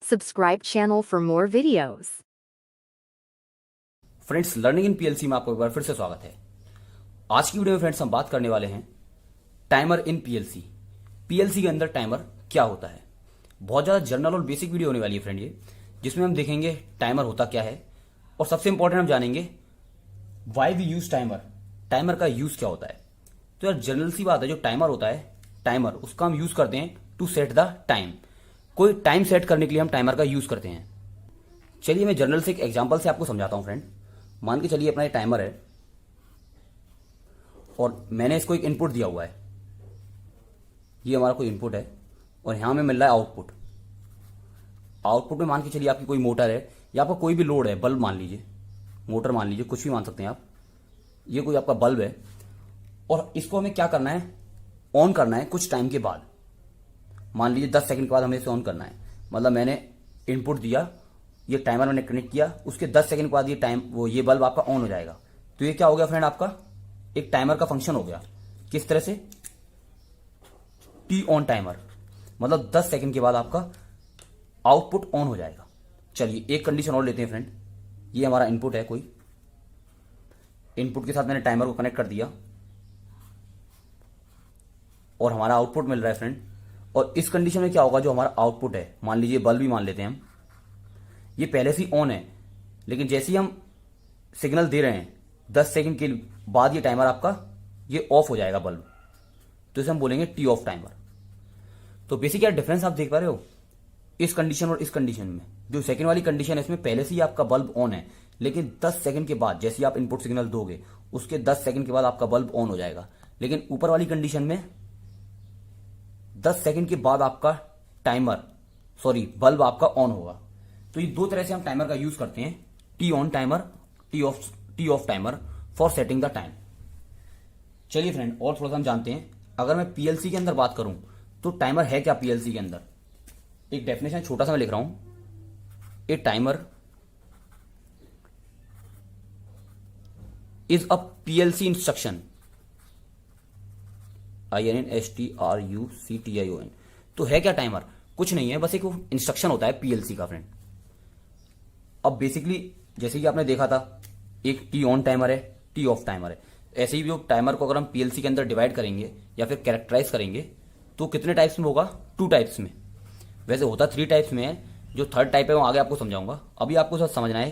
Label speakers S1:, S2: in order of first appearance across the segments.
S1: Subscribe channel for more videos.
S2: Friends, learning in PLC में आपको एक बार फिर से स्वागत है। आज की वीडियो में फ्रेंड्स हम बात करने वाले हैं टाइमर इन पीएलसी। पीएलसी के अंदर टाइमर क्या होता है। बहुत ज़्यादा जनरल और बेसिक वीडियो होने वाली है फ्रेंड ये, जिसमें हम देखेंगे टाइमर होता क्या है और सबसे इंपॉर्टेंट हम जानेंगे why we use timer, timer का यूज क्या होता है। तो यार जनरल सी बात है, जो टाइमर होता है, टाइमर उसका हम यूज करते हैं टू सेट द टाइम। कोई टाइम सेट करने के लिए हम टाइमर का यूज करते हैं। चलिए मैं जनरल से एक एग्जांपल से आपको समझाता हूं फ्रेंड। मान के चलिए अपना ये टाइमर है और मैंने इसको एक इनपुट दिया हुआ है। ये हमारा कोई इनपुट है और यहां में मिल रहा है आउटपुट। आउटपुट में मान के चलिए आपकी कोई मोटर है या आपका कोई भी लोड है, बल्ब मान लीजिए, मोटर मान लीजिए, कुछ भी मान सकते हैं आप। ये कोई आपका बल्ब है और इसको हमें क्या करना है, ऑन करना है कुछ टाइम के बाद। मान लीजिए 10 सेकंड के बाद हमें इसे ऑन करना है। मतलब मैंने इनपुट दिया, ये टाइमर मैंने कनेक्ट किया, उसके 10 सेकंड के बाद ये बल्ब आपका ऑन हो जाएगा। तो ये क्या हो गया फ्रेंड, आपका एक टाइमर का फंक्शन हो गया। किस तरह से, टी ऑन टाइमर, मतलब 10 सेकंड के बाद आपका आउटपुट ऑन हो जाएगा। चलिए एक कंडीशन और लेते हैं फ्रेंड। ये हमारा इनपुट है, कोई इनपुट के साथ मैंने टाइमर को कनेक्ट कर दिया और हमारा आउटपुट मिल रहा है फ्रेंड। और इस कंडीशन में क्या होगा, जो हमारा आउटपुट है, मान लीजिए बल्ब ही मान लेते हैं हम, ये पहले से ही ऑन है, लेकिन जैसे ही हम सिग्नल दे रहे हैं 10 सेकंड के बाद ये टाइमर आपका ये ऑफ हो जाएगा बल्ब। तो इसे हम बोलेंगे टी ऑफ टाइमर। तो बेसिक क्या डिफरेंस आप देख पा रहे हो इस कंडीशन और इस कंडीशन में। जो सेकंड वाली कंडीशन है इसमें पहले से ही आपका बल्ब ऑन है, लेकिन 10 सेकंड के बाद जैसे ही आप इनपुट सिग्नल दोगे उसके 10 सेकंड के बाद आपका बल्ब ऑन हो जाएगा। लेकिन ऊपर वाली कंडीशन में 10 सेकंड के बाद आपका बल्ब आपका ऑन होगा। तो ये दो तरह से हम टाइमर का यूज करते हैं, T on timer, T off timer for setting the time. चलिए फ्रेंड और थोड़ा सा हम जानते हैं। अगर मैं पीएलसी के अंदर बात करूं तो टाइमर है क्या पीएलसी के अंदर। एक डेफिनेशन छोटा सा मैं लिख रहा हूं, a timer is a PLC instruction, INSTRUCTION। तो है क्या टाइमर, कुछ नहीं है, बस एक इंस्ट्रक्शन होता है पीएलसी का फ्रेंड। अब बेसिकली जैसे कि आपने देखा था, एक टी ऑन टाइमर है, टी ऑफ टाइमर है। ऐसे ही जो टाइमर को अगर हम पीएलसी के अंदर डिवाइड करेंगे या फिर कैरेक्टराइज करेंगे तो कितने टाइप्स में होगा, 2 टाइप्स में। वैसे होता 3 टाइप्स में है, जो थर्ड टाइप है वो आगे आपको समझाऊंगा। अभी आपको सब समझना है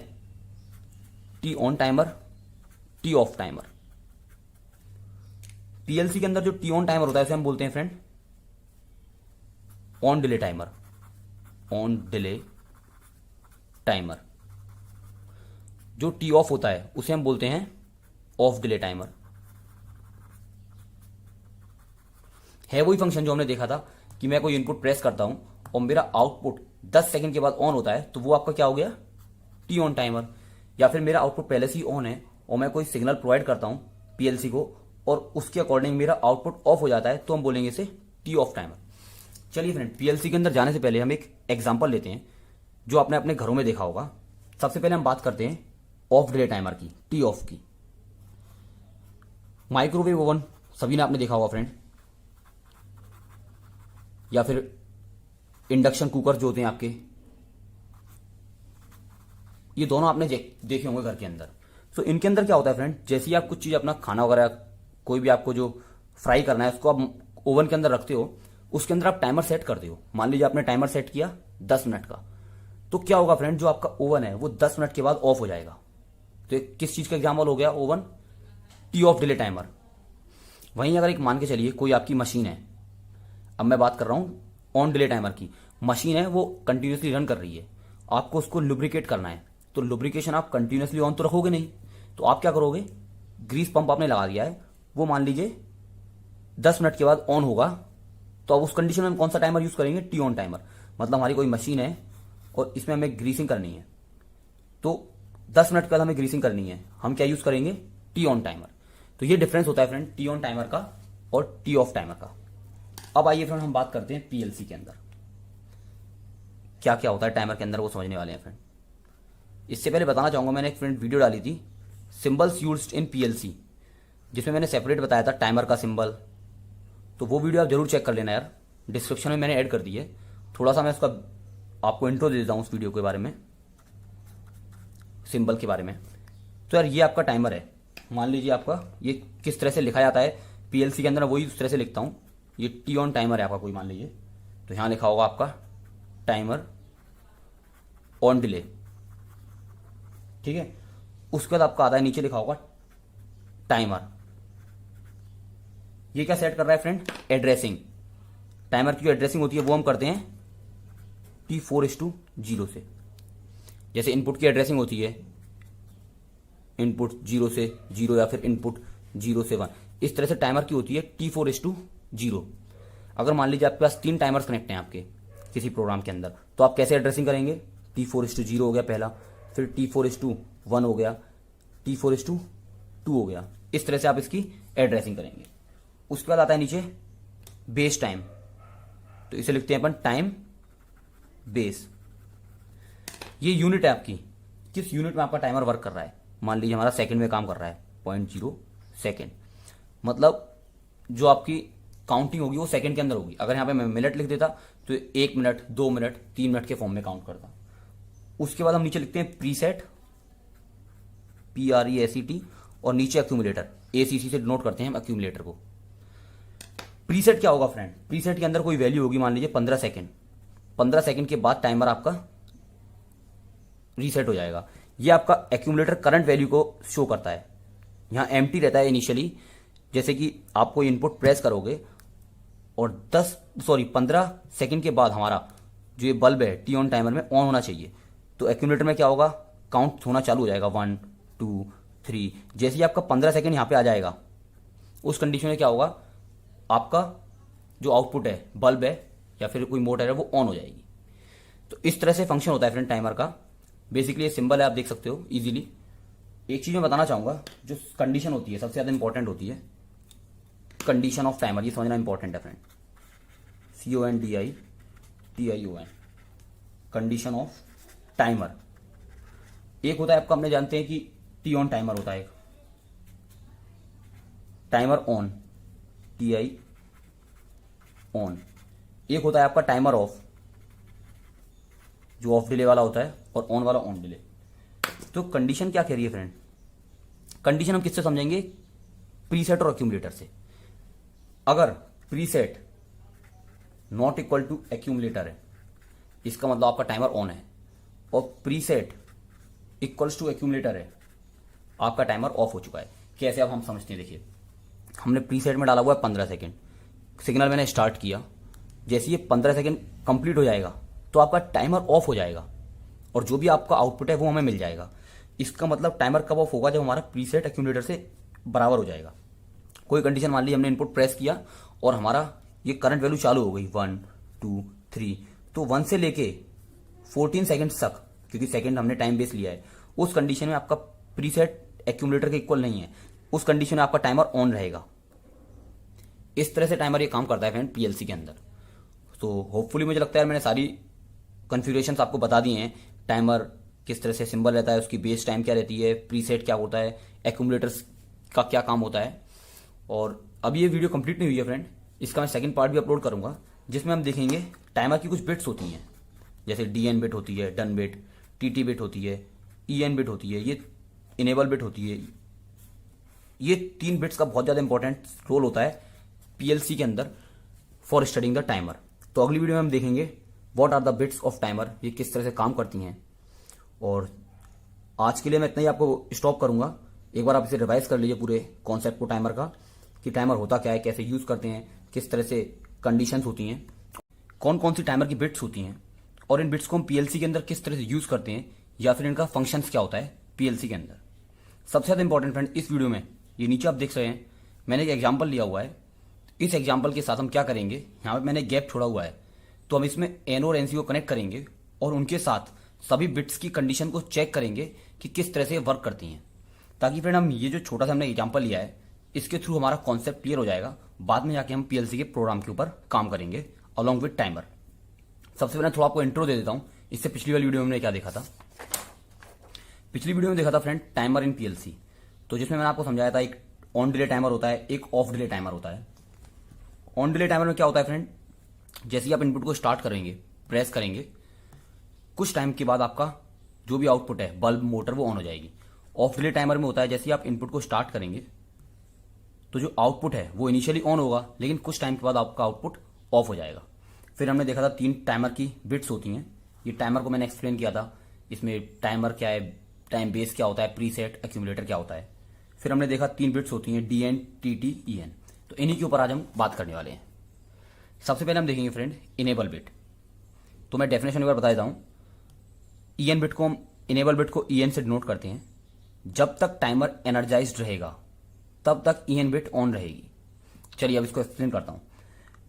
S2: T on timer, T off timer. PLC के अंदर जो टी ऑन टाइमर होता है उसे हम बोलते हैं friend on delay timer, on delay timer. जो टी ऑफ होता है उसे हम बोलते हैं ऑफ डिले टाइमर। है वही फंक्शन जो हमने देखा था कि मैं कोई इनपुट प्रेस करता हूं और मेरा आउटपुट 10 सेकंड के बाद ऑन होता है, तो वो आपका क्या हो गया, टी ऑन टाइमर। या फिर मेरा आउटपुट पहले से ही ऑन है और मैं कोई सिग्नल प्रोवाइड करता हूं पीएलसी को और उसके अकॉर्डिंग मेरा आउटपुट ऑफ हो जाता है, तो हम बोलेंगे इसे टी ऑफ टाइमर। चलिए फ्रेंड पीएलसी के अंदर जाने से पहले हम एक एग्जांपल लेते हैं जो आपने अपने घरों में देखा होगा। सबसे पहले हम बात करते हैं ऑफ डिले टाइमर की, टी ऑफ की। माइक्रोवेव ओवन सभी ने आपने देखा होगा फ्रेंड, या फिर इंडक्शन कुकर जो होते हैं आपके, ये दोनों आपने देखे होंगे घर के अंदर। तो इनके अंदर क्या होता है फ्रेंड, जैसे ही आप कुछ चीज अपना खाना वगैरह कोई भी आपको जो फ्राई करना है उसको आप ओवन के अंदर रखते हो, उसके अंदर आप टाइमर सेट करते हो। मान लीजिए आपने टाइमर सेट किया 10 मिनट का, तो क्या होगा फ्रेंड, जो आपका ओवन है वो 10 मिनट के बाद ऑफ हो जाएगा। तो किस चीज का एग्जाम्पल हो गया, oven, T of delay timer. वहीं अगर एक मान के चलिए कोई आपकी मशीन है, अब मैं बात कर रहा हूं ऑन डिले टाइमर की। मशीन है वो कंटिन्यूसली रन कर रही है, आपको उसको लुब्रिकेट करना है। तो लुब्रिकेशन आप कंटिन्यूसली ऑन तो रखोगे नहीं, तो आप क्या करोगे, ग्रीस पंप आपने लगा दिया है, वो मान लीजिए 10 मिनट के बाद ऑन होगा, तो अब उस कंडीशन में हम कौन सा टाइमर यूज करेंगे, टी ऑन टाइमर। मतलब हमारी कोई मशीन है और इसमें हमें ग्रीसिंग करनी है, तो 10 मिनट के बाद हमें ग्रीसिंग करनी है, हम क्या यूज करेंगे, टी ऑन टाइमर। तो ये डिफरेंस होता है फ्रेंड टी ऑन टाइमर का और टी ऑफ टाइमर का। अब आइए फ्रेंड हम बात करते हैं पीएलसी के अंदर क्या क्या होता है टाइमर के अंदर, वो समझने वाले हैं फ्रेंड। इससे पहले बताना चाहूंगा, मैंने एक फ्रेंड वीडियो डाली थी सिंबल्स यूज्ड इन पीएलसी, जिसमें मैंने सेपरेट बताया था टाइमर का सिंबल। तो वो वीडियो आप जरूर चेक कर लेना यार, डिस्क्रिप्शन में मैंने ऐड कर दी है। थोड़ा सा मैं उसका आपको इंट्रो दे देता हूँ उस वीडियो के बारे में, सिंबल के बारे में। तो यार ये आपका टाइमर है, मान लीजिए आपका ये किस तरह से लिखा जाता है पीएलसी के अंदर, वही उस तरह से लिखता हूँ। ये टी ऑन टाइमर है आपका कोई, मान लीजिए, तो यहाँ लिखा होगा आपका टाइमर ऑन डिले, ठीक है। उसके बाद आपका आता है नीचे लिखा होगा टाइमर। ये क्या सेट कर रहा है फ्रेंड? एड्रेसिंग। टाइमर की जो एड्रेसिंग होती है वो हम करते हैं T4:0 से। जैसे इनपुट की एड्रेसिंग होती है इनपुट 0 से 0 या फिर इनपुट 0 से 1, इस तरह से टाइमर की होती है T4:0। अगर मान लीजिए आपके पास 3 टाइमर्स कनेक्ट हैं आपके किसी प्रोग्राम के अंदर, तो आप कैसे एड्रेसिंग करेंगे? T4:0 हो गया पहला, फिर T4:1 हो गया, T4:2 हो गया। इस तरह से आप इसकी एड्रेसिंग करेंगे। उसके बाद आता है नीचे बेस टाइम, तो इसे लिखते हैं अपन टाइम बेस। ये यूनिट है आपकी, किस यूनिट में आपका टाइमर वर्क कर रहा है। मान लीजिए हमारा सेकंड में काम कर रहा है, 0.0 सेकंड, मतलब जो आपकी काउंटिंग होगी वो सेकंड के अंदर होगी। अगर यहाँ पे मैं मिनट लिख देता तो 1 मिनट, 2 मिनट, 3 मिनट के फॉर्म में काउंट करता। उसके बाद हम नीचे लिखते हैं प्रीसेट, PRESET, और नीचे एक्यूमुलेटर, ACC से डिनोट करते हैं हम एक्यूमुलेटर को। प्रीसेट क्या होगा फ्रेंड? प्रीसेट के अंदर कोई वैल्यू होगी, मान लीजिए 15 सेकंड। 15 सेकंड के बाद टाइमर आपका रीसेट हो जाएगा। ये आपका एक्यूमुलेटर करंट वैल्यू को शो करता है। यहाँ एम्प्टी रहता है इनिशियली, जैसे कि आपको इनपुट प्रेस करोगे और 15 सेकंड के बाद हमारा जो ये बल्ब है टी ऑन टाइमर में ऑन होना चाहिए। तो एक्यूमुलेटर में क्या होगा? काउंट होना चालू हो जाएगा, 1 2 3। जैसे ही आपका 15 सेकंड यहाँ पे आ जाएगा, उस कंडीशन में क्या होगा? आपका जो आउटपुट है, बल्ब है या फिर कोई मोटर है, वो ऑन हो जाएगी। तो इस तरह से फंक्शन होता है फ्रेंड टाइमर का। बेसिकली ये सिंबल है, आप देख सकते हो इजीली। एक चीज मैं बताना चाहूंगा, जो कंडीशन होती है सबसे ज्यादा इंपॉर्टेंट होती है, कंडीशन ऑफ टाइमर। ये समझना इंपॉर्टेंट है friend, CONDITION, condition off timer. एक होता है आपका, हमने जानते हैं कि टी ऑन टाइमर होता है, टाइमर ऑन, TI ऑन। एक होता है आपका टाइमर ऑफ, जो ऑफ डिले वाला होता है, और ऑन वाला ऑन डिले। तो कंडीशन क्या कह रही है फ्रेंड? कंडीशन हम किससे समझेंगे? प्रीसेट और एक्यूमुलेटर से। अगर preset not equal to accumulator है, इसका मतलब आपका टाइमर ऑन है, और प्रीसेट इक्वल्स टू एक्यूमुलेटर है, आपका टाइमर ऑफ हो चुका है। कैसे अब हम समझते हैं? देखिए, हमने प्रीसेट में डाला हुआ है 15 सेकंड, सिग्नल मैंने स्टार्ट किया, जैसे ये 15 सेकंड कंप्लीट हो जाएगा तो आपका टाइमर ऑफ हो जाएगा, और जो भी आपका आउटपुट है वो हमें मिल जाएगा। इसका मतलब टाइमर कब ऑफ होगा? जब हमारा प्रीसेट एक्यूमुलेटर से बराबर हो जाएगा। कोई कंडीशन, मान ली हमने इनपुट प्रेस किया और हमारा ये करंट वैल्यू चालू हो गई 1 2 3, तो 1 से लेके 14 सेकंड तक, क्योंकि सेकंड हमने टाइम बेस लिया है, उस कंडीशन में आपका प्रीसेट एक्यूमुलेटर के इक्वल नहीं है। उस कंडीशन में आपका टाइमर ऑन रहेगा। इस तरह से टाइमर ये काम करता है फ्रेंड पीएलसी के अंदर। तो होपफुली मुझे लगता है मैंने सारी कॉन्फ़िगरेशंस आपको बता दिए हैं। टाइमर किस तरह से सिंबल रहता है, उसकी बेस टाइम क्या रहती है, प्रीसेट क्या होता है, एक्यूमुलेटर्स का क्या काम होता है। और अभी ये वीडियो कंप्लीट नहीं हुई है फ्रेंड, इसका मैं सेकंड पार्ट भी अपलोड करूंगा, जिसमें हम देखेंगे टाइमर की कुछ बिट्स होती हैं, जैसे DN बिट होती है, डन बिट, TT बिट होती है, EN बिट होती है, ये इनेबल बिट होती है। ये 3 बिट्स का बहुत ज़्यादा इंपॉर्टेंट रोल होता है पीएलसी के अंदर फॉर स्टडिंग द टाइमर। तो अगली वीडियो में हम देखेंगे what are the bits of timer, ये किस तरह से काम करती हैं। और आज के लिए मैं इतना ही आपको स्टॉप करूंगा। एक बार आप इसे रिवाइज कर लीजिए पूरे कॉन्सेप्ट को टाइमर का, कि टाइमर होता क्या है, कैसे यूज करते हैं, किस तरह से कंडीशंस होती हैं, कौन कौन सी टाइमर की बिट्स होती हैं, और इन बिट्स को हम पीएलसी के अंदर किस तरह से यूज करते हैं, या फिर इनका फंक्शंस क्या होता है पीएलसी के अंदर। सबसे ज्यादा इंपॉर्टेंट फ्रेंड इस वीडियो में, ये नीचे आप देख रहे हैं, मैंने एक एग्जाम्पल लिया हुआ है। इस एग्जाम्पल के साथ हम क्या करेंगे, यहाँ पे मैंने गैप छोड़ा हुआ है, तो हम इसमें एन और एनसी को कनेक्ट करेंगे और उनके साथ सभी बिट्स की कंडीशन को चेक करेंगे कि किस तरह से वर्क करती हैं, ताकि फ्रेंड हम ये जो छोटा सा हमने एग्जाम्पल लिया है, इसके थ्रू हमारा कॉन्सेप्ट क्लियर हो जाएगा। बाद में जाके हम पीएलसी के प्रोग्राम के ऊपर काम करेंगे अलॉन्ग विद टाइमर। सबसे पहले थोड़ा आपको इंट्रो दे देता हूँ, इससे पिछली वाली वीडियो में हमने क्या देखा था। पिछली वीडियो में देखा था फ्रेंड टाइमर इन पीएलसी, तो जिसमें मैंने आपको समझाया था एक ऑन डिले टाइमर होता है, एक ऑफ डिले टाइमर होता है। ऑन डिले टाइमर में क्या होता है फ्रेंड, जैसे ही आप इनपुट को स्टार्ट करेंगे, प्रेस करेंगे, कुछ टाइम के बाद आपका जो भी आउटपुट है बल्ब मोटर वो ऑन हो जाएगी। ऑफ डिले टाइमर में होता है जैसे ही आप इनपुट को स्टार्ट करेंगे तो जो आउटपुट है वो इनिशियली ऑन होगा, लेकिन कुछ टाइम के बाद आपका आउटपुट ऑफ हो जाएगा। फिर हमने देखा था 3 टाइमर की बिट्स होती हैं। ये टाइमर को मैंने एक्सप्लेन किया था, इसमें टाइमर क्या है, टाइम बेस क्या होता है, प्रीसेट, एक्यूमुलेटर क्या होता है। फिर हमने देखा 3 बिट्स होती हैं DN, TT, EN। तो इन्हीं के ऊपर आज हम बात करने वाले हैं। सबसे पहले हम देखेंगे फ्रेंड इनेबल बिट। तो मैं डेफिनेशन एक बार बता देता हूं। EN बिट को हम इनेबल बिट को EN से डिनोट करते हैं। जब तक टाइमर एनर्जाइज्ड रहेगा तब तक EN बिट ऑन रहेगी। चलिए अब इसको एक्सप्लेन करता हूं।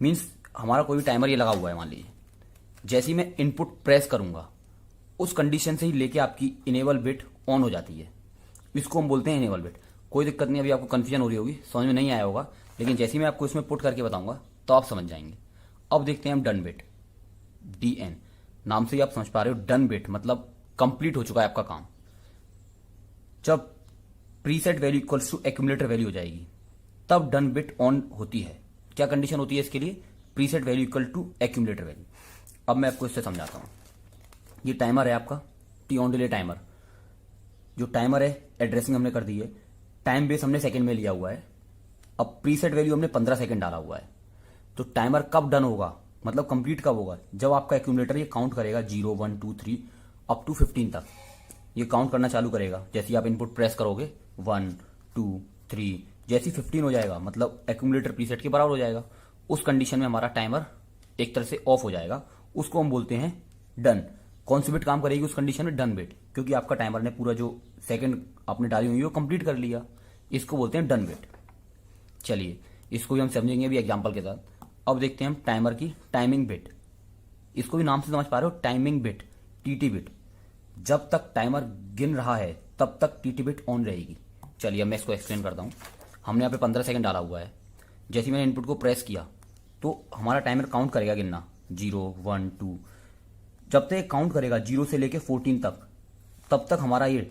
S2: मीन्स हमारा कोई भी टाइमर ये लगा हुआ है, मान लीजिए जैसे ही मैं इनपुट प्रेस करूंगा उस कंडीशन से ही लेके आपकी इनेबल बिट ऑन हो जाती है। इसको हम बोलते हैं इनेबल बिट। कोई दिक्कत नहीं, अभी आपको कंफ्यूजन हो रही होगी, समझ में नहीं आया होगा, लेकिन जैसे ही मैं आपको इसमें पुट करके बताऊंगा तो आप समझ जाएंगे। अब देखते हैं हम डन बिट। DN नाम से ही आप समझ पा रहे हो, डन बिट मतलब कंप्लीट हो चुका है आपका काम। जब preset value equals to accumulator value हो जाएगी तब डन बिट ऑन होती है। क्या कंडीशन होती है इसके लिए? Preset value equal to accumulator value. अब मैं आपको इससे समझाता हूं। ये टाइमर है आपका टी ऑन डिले टाइमर। जो टाइमर है एड्रेसिंग हमने कर दी है, टाइम बेस हमने सेकंड में लिया हुआ है। अब प्रीसेट वैल्यू हमने 15 सेकंड डाला हुआ है। तो टाइमर कब डन होगा, मतलब कंप्लीट कब होगा? जब आपका एक्यूमुलेटर ये काउंट करेगा 0 1 2 3 अप टू 15 तक ये काउंट करना चालू करेगा। जैसे ही आप इनपुट प्रेस करोगे 1 2 3, जैसे 15 हो जाएगा मतलब एक्यूमुलेटर प्रीसेट के बराबर हो जाएगा। उस कंडीशन में हमारा टाइमर एक तरह से ऑफ हो जाएगा। उसको हम बोलते हैं डन। कौन सी बिट काम करेगी उस कंडीशन में? डन बिट, क्योंकि आपका टाइमर ने पूरा जो सेकंड आपने डाली हुई है वो कंप्लीट कर लिया। इसको बोलते हैं डन बिट। चलिए इसको भी हम समझेंगे अभी एग्जांपल के साथ। अब देखते हैं हम टाइमर की टाइमिंग बिट। इसको भी नाम से समझ पा रहे हो, टाइमिंग बिट, TT बिट। जब तक टाइमर गिन रहा है तब तक TT बिट ऑन रहेगी। चलिए अब मैं इसको एक्सप्लेन करता हूं। हमने यहाँ पे 15 सेकंड डाला हुआ है। जैसे मैंने इनपुट को प्रेस किया तो हमारा टाइमर काउंट करेगा गिनना 0 1 2। जब तक काउंट करेगा 0 से लेके 14 तक, तब तक हमारा ये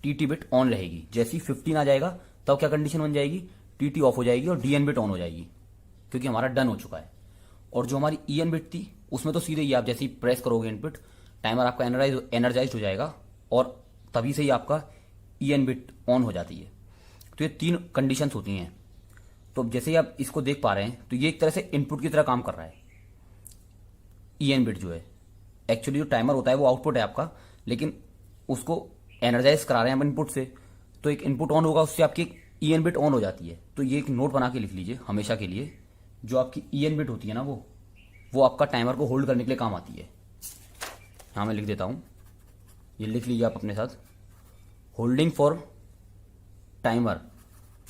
S2: TT बिट ऑन रहेगी। जैसे ही 15 आ जाएगा तब क्या कंडीशन बन जाएगी? TT ऑफ हो जाएगी और DN बिट ऑन हो जाएगी, क्योंकि हमारा डन हो चुका है। और जो हमारी EN बिट थी उसमें तो सीधे ही आप जैसे ही प्रेस करोगे इनपुट, टाइमर आपका एनर्जाइज हो जाएगा और तभी से ही आपका EN बिट ऑन हो जाती है। तो ये 3 कंडीशंस होती हैं। तो जैसे ही आप इसको देख पा रहे हैं तो ये एक तरह से इनपुट की तरह काम कर रहा है। EN बिट जो है एक्चुअली जो टाइमर होता है वो आउटपुट है आपका, लेकिन उसको एनर्जाइज करा रहे हैं हम इनपुट से। तो एक इनपुट ऑन होगा, उससे आपकी EN बिट ऑन हो जाती है। तो ये एक नोट बना के लिख लीजिए हमेशा के लिए। जो आपकी EN बिट होती है ना वो आपका टाइमर को होल्ड करने के लिए काम आती है। हाँ मैं लिख देता हूं, ये लिख लीजिए आप अपने साथ। Holding for timer,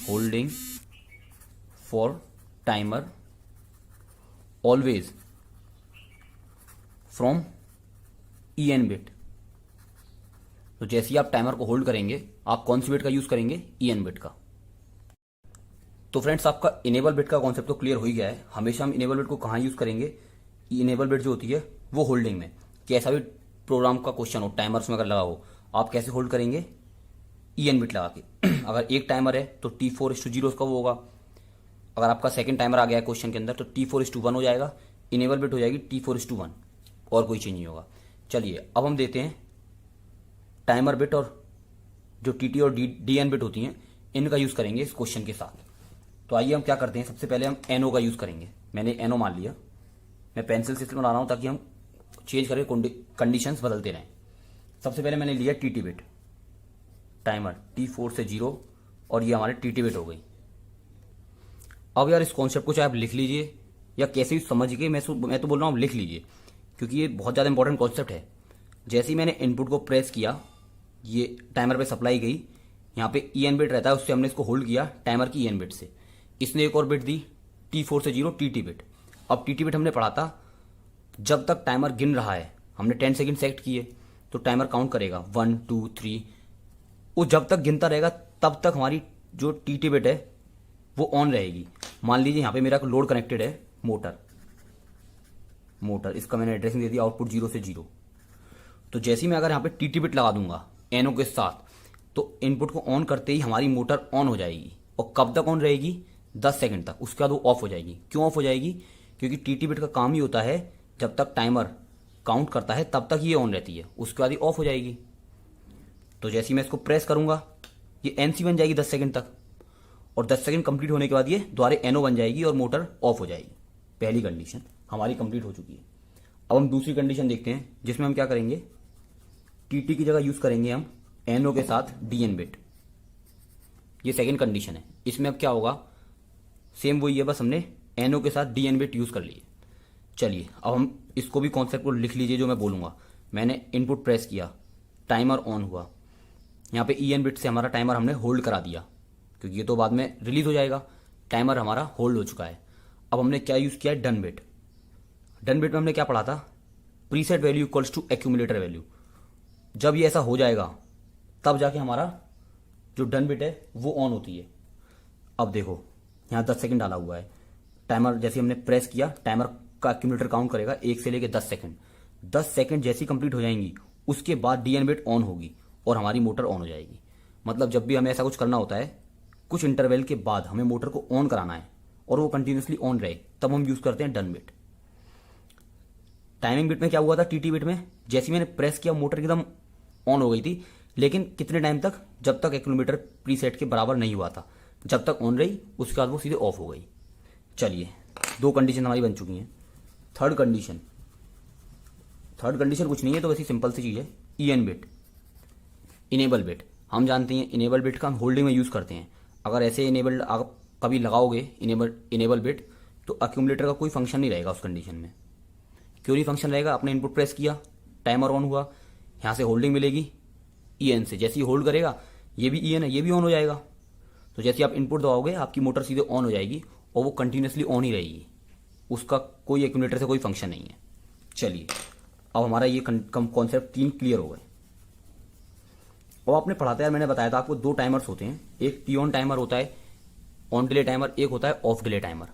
S2: holding for timer always from EN bit. तो जैसे ही आप टाइमर को होल्ड करेंगे आप कौन सी बिट का यूज करेंगे? EN बिट का। तो फ्रेंड्स आपका इनेबल बिट का कॉन्सेप्ट तो क्लियर हो ही गया है। हमेशा हम इनेबल बिट को कहाँ यूज करेंगे? इनेबल बिट जो होती है वो होल्डिंग में। कैसा भी प्रोग्राम का क्वेश्चन हो, टाइमर्स में अगर लगा हो, आप कैसे होल्ड करेंगे? EN बिट लगा के। अगर एक टाइमर है तो T4:0 उसका वो होगा। अगर आपका सेकंड टाइमर आ गया है क्वेश्चन के अंदर तो T4:1 हो जाएगा। इनेबल बिट हो जाएगी T4:1, और कोई चेंज नहीं होगा। चलिए अब हम देते हैं टाइमर बिट और जो TT और DN बिट होती हैं इनका यूज करेंगे इस क्वेश्चन के साथ। तो आइए हम क्या करते हैं, सबसे पहले हम NO का यूज करेंगे। मैंने NO मान लिया, मैं पेंसिल सिस्टम बना रहा हूं ताकि हम चेंज करके कंडीशंस बदलते रहें। सबसे पहले मैंने लिया TT बिट, टाइमर T4 से 0, और ये हमारे TT बिट हो गई। अब यार इस कॉन्सेप्ट को चाहे आप लिख लीजिए या कैसे भी समझ के, मैं तो बोल रहा हूँ लिख लीजिए, क्योंकि ये बहुत ज़्यादा इंपॉर्टेंट कॉन्सेप्ट है। जैसे ही मैंने इनपुट को प्रेस किया, ये टाइमर पे सप्लाई गई, यहाँ पे EN बिट रहता है, उससे हमने इसको होल्ड किया टाइमर की EN बिट से। इसने एक और बिट दी T4 से 0, TT बिट। अब TT बिट हमने पढ़ा था, जब तक टाइमर गिन रहा है, हमने 10 सेकंड सेट किए तो टाइमर काउंट करेगा 1 2 3। वो जब तक गिनता रहेगा तब तक हमारी जो TT बिट है वो ऑन रहेगी। मान लीजिए यहाँ पे मेरा लोड कनेक्टेड है, मोटर, इसका मैंने एड्रेसिंग दे दिया आउटपुट 0 से 0। तो जैसे ही मैं अगर यहाँ पे TT बिट लगा दूंगा NO के साथ, तो इनपुट को ऑन करते ही हमारी मोटर ऑन हो जाएगी। और कब तक ऑन रहेगी? 10 सेकंड तक। उसके बाद वो ऑफ हो जाएगी। क्यों ऑफ हो जाएगी? क्योंकि TT बिट का काम ही होता है जब तक टाइमर काउंट करता है तब तक ये ऑन रहती है, उसके बाद ये ऑफ हो जाएगी। तो जैसे ही मैं इसको प्रेस करूंगा ये एनसी बन जाएगी 10 सेकंड तक, और 10 सेकंड कंप्लीट होने के बाद ये दोबारा एनओ बन जाएगी और मोटर ऑफ हो जाएगी। पहली कंडीशन हमारी कंप्लीट हो चुकी है। अब हम दूसरी कंडीशन देखते हैं, जिसमें हम क्या करेंगे, टीटी की जगह यूज करेंगे हम एनओ के साथ डीएन बिट। ये सेकंड कंडीशन है। इसमें अब क्या होगा, सेम वही है, बस हमने एनओ के साथ डीएन बिट यूज कर लिए। चलिए अब हम इसको भी कॉन्सेप्ट को लिख लीजिए जो मैं बोलूंगा। मैंने इनपुट प्रेस किया, टाइमर ऑन हुआ, यहाँ पे ईएन बिट से हमारा टाइमर हमने होल्ड करा दिया, क्योंकि ये तो बाद में रिलीज हो जाएगा। टाइमर हमारा होल्ड हो चुका है। अब हमने क्या यूज किया है, डन बिट। डन बिट में हमने क्या पढ़ा था, preset value equals to accumulator value. जब ये ऐसा हो जाएगा तब जाके हमारा जो डन बिट है वो ऑन होती है। अब देखो यहाँ 10 सेकंड डाला हुआ है, टाइमर जैसे हमने प्रेस किया टाइमर का एक्यूमुलेटर काउंट करेगा 1 से लेके 10 सेकंड। 10 सेकंड जैसी कंप्लीट हो जाएंगी उसके बाद डीएन बिट ऑन होगी और हमारी मोटर ऑन हो जाएगी। मतलब जब भी हमें ऐसा कुछ करना होता है, कुछ इंटरवल के बाद हमें मोटर को ऑन कराना है और वो कंटिन्यूसली ऑन रहे, तब हम यूज करते हैं डन बिट। टाइमिंग बिट में क्या हुआ था, टीटी बिट में जैसे मैंने प्रेस किया मोटर एकदम ऑन हो गई थी, लेकिन कितने टाइम तक, जब तक एक्यूमुलेटर प्रीसेट के बराबर नहीं हुआ था, जब तक ऑन रही उसके बाद वो सीधे ऑफ हो गई। चलिए 2 कंडीशन हमारी बन चुकी हैं। थर्ड कंडीशन कुछ नहीं है, तो वैसी सिंपल सी चीज है, ईएन बिट, इनेबल बिट। हम जानते हैं इनेबल बिट का हम होल्डिंग में यूज करते हैं। अगर ऐसे इनेबल आप कभी लगाओगे इनेबल बिट, तो एक्यूमुलेटर का कोई फंक्शन नहीं रहेगा उस कंडीशन में। क्यों नहीं फंक्शन रहेगा, आपने इनपुट प्रेस किया, टाइमर ऑन हुआ, यहाँ से होल्डिंग मिलेगी ईएन से, जैसे ही होल्ड करेगा ये भी ईएन है, ये भी ऑन हो जाएगा। तो जैसे आप इनपुट दबाओगे आपकी मोटर सीधे ऑन हो जाएगी और वो कंटिन्यूसली ऑन ही रहेगी, उसका कोई एक्यूमुलेटर से कोई फंक्शन नहीं है। चलिए अब हमारा ये कॉन्सेप्ट 3 क्लियर हो गए। और आपने पढ़ा था यार, मैंने बताया था आपको 2 टाइमर्स होते हैं, एक टी ऑन टाइमर होता है, ऑन डिले टाइमर, एक होता है ऑफ डिले टाइमर।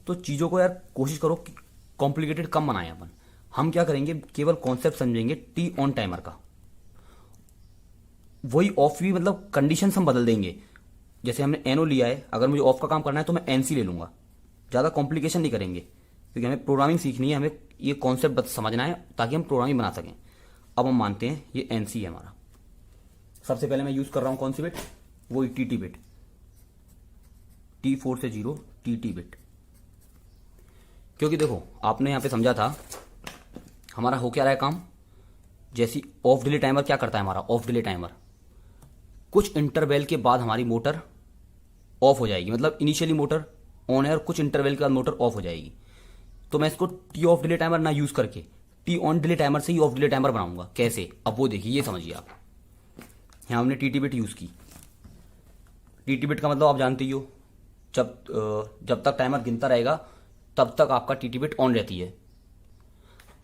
S2: तो चीज़ों को यार कोशिश करो कि कॉम्प्लिकेटेड कम बनाएं अपन। हम क्या करेंगे, केवल कॉन्सेप्ट समझेंगे टी ऑन टाइमर का, वही ऑफ भी, मतलब कंडीशन हम बदल देंगे। जैसे हमने एनओ लिया है, अगर मुझे ऑफ का काम करना है तो मैं एनसी ले लूंगा। ज़्यादा कॉम्प्लिकेशन नहीं करेंगे, क्योंकि हमें प्रोग्रामिंग सीखनी है, हमें ये कॉन्सेप्ट समझना है ताकि हम प्रोग्रामिंग बना सकें। अब हम मानते हैं ये एनसी है हमारा। सबसे पहले मैं यूज कर रहा हूं कौन सी बिट, वो टीटी बिट, T4 से 0 टीटी बिट। क्योंकि देखो आपने यहां पे समझा था हमारा हो क्या रहा है काम, जैसी ऑफ डिले टाइमर क्या करता है, हमारा ऑफ डिले टाइमर कुछ इंटरवल के बाद हमारी मोटर ऑफ हो जाएगी। मतलब इनिशियली मोटर ऑन है और कुछ इंटरवल के बाद मोटर ऑफ हो जाएगी। तो मैं इसको टी ऑफ डिले टाइमर ना यूज करके टी ऑन डिले टाइमर से ही ऑफ डिले टाइमर बनाऊंगा। कैसे, अब वो देखिए, ये समझिए आप। यहां हमने टीटी बिट यूज की। टीटी बिट का मतलब आप जानते ही हो, जब तक टाइमर गिनता रहेगा तब तक आपका टीटी बिट ऑन रहती है।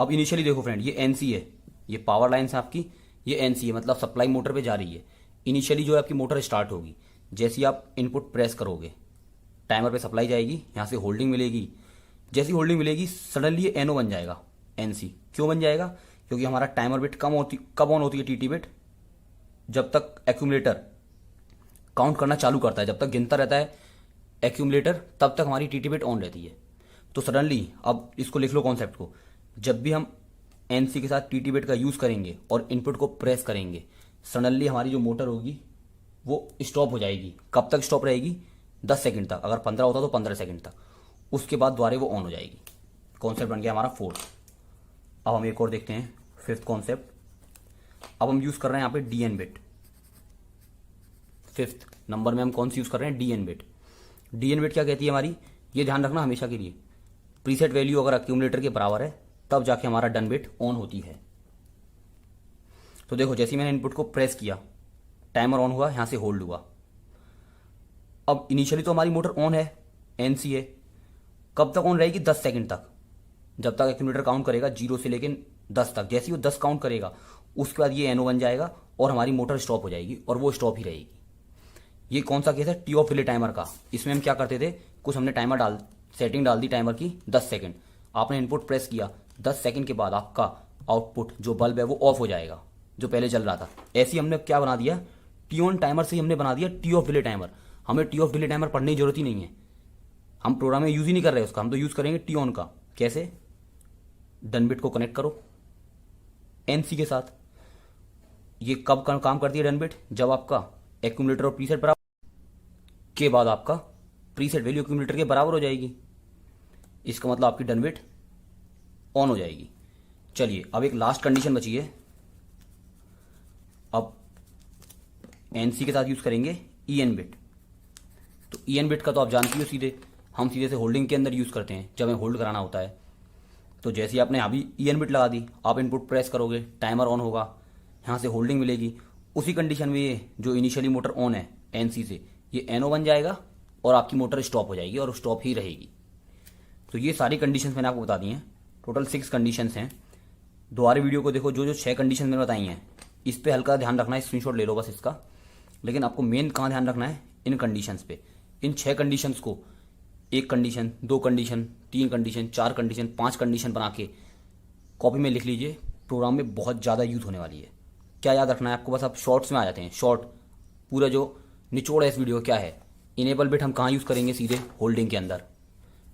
S2: अब इनिशियली देखो फ्रेंड, ये एनसी है, ये पावर लाइन है आपकी, ये एनसी है, मतलब सप्लाई मोटर पे जा रही है। इनिशियली जो है आपकी मोटर स्टार्ट होगी, जैसे ही आप इनपुट प्रेस करोगे टाइमर पे सप्लाई जाएगी, यहाँ से होल्डिंग मिलेगी। जैसी होल्डिंग मिलेगी सडनली ये एनओ बन जाएगा, एनसी। क्यों बन जाएगा, क्योंकि हमारा टाइमर बिट कब ऑन होती है टीटी बिट, जब तक एक्यूमुलेटर काउंट करना चालू करता है, जब तक गिनता रहता है एक्यूमुलेटर तब तक हमारी टीटी बिट ऑन रहती है। तो सडनली, अब इसको लिख लो कॉन्सेप्ट को, जब भी हम एनसी के साथ टीटी बिट का यूज करेंगे और इनपुट को प्रेस करेंगे, सडनली हमारी जो मोटर होगी वो स्टॉप हो जाएगी। कब तक स्टॉप रहेगी, 10 सेकंड तक, अगर 15 होता तो 15 सेकंड तक, उसके बाद द्वारे वो ऑन हो जाएगी। कॉन्सेप्ट बन गया हमारा 4। अब हम एक और देखते हैं, 5th कॉन्सेप्ट। अब हम यूज कर रहे हैं यहाँ पे डीएन बिट। 5th नंबर में हम कौन सी यूज कर रहे हैं, डीएन बिट। डीएन बिट क्या कहती है हमारी, ये ध्यान रखना हमेशा के लिए, प्रीसेट वैल्यू अगर एक्यूमुलेटर के बराबर है तब जाके हमारा डन बिट ऑन होती है। तो देखो जैसे ही मैंने इनपुट को प्रेस किया, टाइमर ऑन हुआ, यहां से होल्ड हुआ। अब इनिशियली तो हमारी मोटर ऑन है, एनसी है, कब तक ऑन रहेगी, 10 सेकंड तक, जब तक एक्यूमुलेटर काउंट करेगा 0 से लेकर 10 तक। जैसे ही वो 10 काउंट करेगा उसके बाद ये एनओ बन जाएगा और हमारी मोटर स्टॉप हो जाएगी, और वो स्टॉप ही रहेगी। ये कौन सा केस है, टी ऑफ डिले टाइमर का। इसमें हम क्या करते थे, कुछ हमने टाइमर सेटिंग डाल दी टाइमर की 10 सेकंड, आपने इनपुट प्रेस किया, 10 सेकंड के बाद आपका आउटपुट जो बल्ब है वो ऑफ हो जाएगा जो पहले चल रहा था। ऐसे ही हमने क्या बना दिया, टी ऑन टाइमर से ही हमने बना दिया टी ऑफ डिले टाइमर। हमें टी ऑफ डिले टाइमर पढ़ने की जरूरत ही नहीं है, हम प्रोग्राम में यूज ही नहीं कर रहे उसका, हम तो यूज करेंगे टी ऑन का। कैसे, डन बिट को कनेक्ट करो, एनसी के साथ। ये कब काम करती है डन बिट? जब आपका एक्यूमुलेटर और प्रीसेट बराबर के बाद आपका प्रीसेट वैल्यू एक्यूमुलेटर के बराबर हो जाएगी। इसका मतलब आपकी डन बिट ऑन हो जाएगी। चलिए अब एक लास्ट कंडीशन बची है। अब एनसी के साथ यूज करेंगे ईएन बिट। तो ईएन बिट का तो आप जानती हो, हम सीधे से होल्डिंग के अंदर यूज करते हैं जब हमें होल्ड कराना होता है। तो जैसे ही आपने अभी ईएन बिट लगा दी, आप इनपुट प्रेस करोगे, टाइमर ऑन होगा, यहाँ से होल्डिंग मिलेगी। उसी कंडीशन में ये जो इनिशियली मोटर ऑन है एनसी से, ये एनओ बन जाएगा और आपकी मोटर स्टॉप हो जाएगी और स्टॉप ही रहेगी। तो ये सारी कंडीशंस मैंने आपको बता दी हैं। टोटल 6 कंडीशंस हैं। दोबारा वीडियो को देखो, जो 6 कंडीशन मैंने बताई हैं इस पे हल्का ध्यान रखना है, स्क्रीनशॉट ले लो बस इसका। लेकिन आपको मेन कहाँ ध्यान रखना है? इन कंडीशंस पे। इन 6 कंडीशंस को 1 condition, 2 condition, 3 condition, 4 condition, 5 condition बना के कॉपी में लिख लीजिए। प्रोग्राम में बहुत ज़्यादा यूज होने वाली है। क्या याद रखना है आपको? बस आप शॉर्ट्स में आ जाते हैं। शॉर्ट पूरा जो निचोड़ है इस वीडियो क्या है? इनेबल बिट हम कहाँ यूज़ करेंगे? सीधे होल्डिंग के अंदर।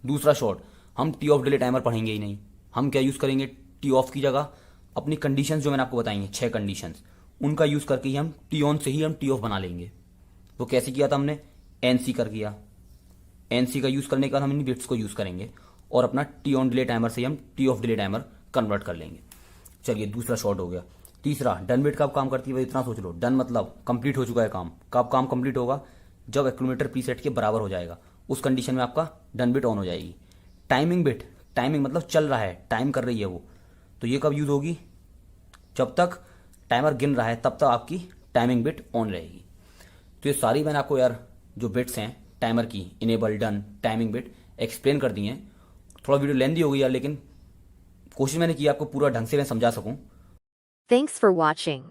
S2: दूसरा शॉर्ट, हम टी ऑफ डिले टाइमर पढ़ेंगे ही नहीं। हम क्या यूज़ करेंगे? टी ऑफ की जगह अपनी कंडीशंस जो मैंने आपको बताई हैं 6 कंडीशंस, उनका यूज़ करके ही हम टी ऑन से ही हम टी ऑफ बना लेंगे। तो कैसे किया था हमने? एनसी कर किया। एनसी का यूज़ करने के बाद हम इन बिट्स को यूज़ करेंगे और अपना टी ऑन डिले टाइमर से ही हम T of delay timer convert कर लेंगे। चलिए दूसरा शॉर्ट हो गया। तीसरा, डन बिट कब काम करती है? भाई इतना सोच लो, डन मतलब कंप्लीट हो चुका है काम। कब काम कंप्लीट होगा? जब एक्यूमुलेटर प्रीसेट के बराबर हो जाएगा, उस कंडीशन में आपका डन बिट ऑन हो जाएगी। टाइमिंग बिट, टाइमिंग मतलब चल रहा है, टाइम कर रही है वो, तो ये कब यूज होगी? जब तक टाइमर गिन रहा है तब तक आपकी टाइमिंग बिट ऑन रहेगी। तो ये सारी मैंने आपको यार जो बिट्स हैं टाइमर की, enable, done, timing bit, explain कर दी हैं। थोड़ा वीडियो लेंदी हो गई यार, लेकिन कोशिश मैंने की आपको पूरा ढंग से मैं समझा सकूं।
S1: Thanks for watching.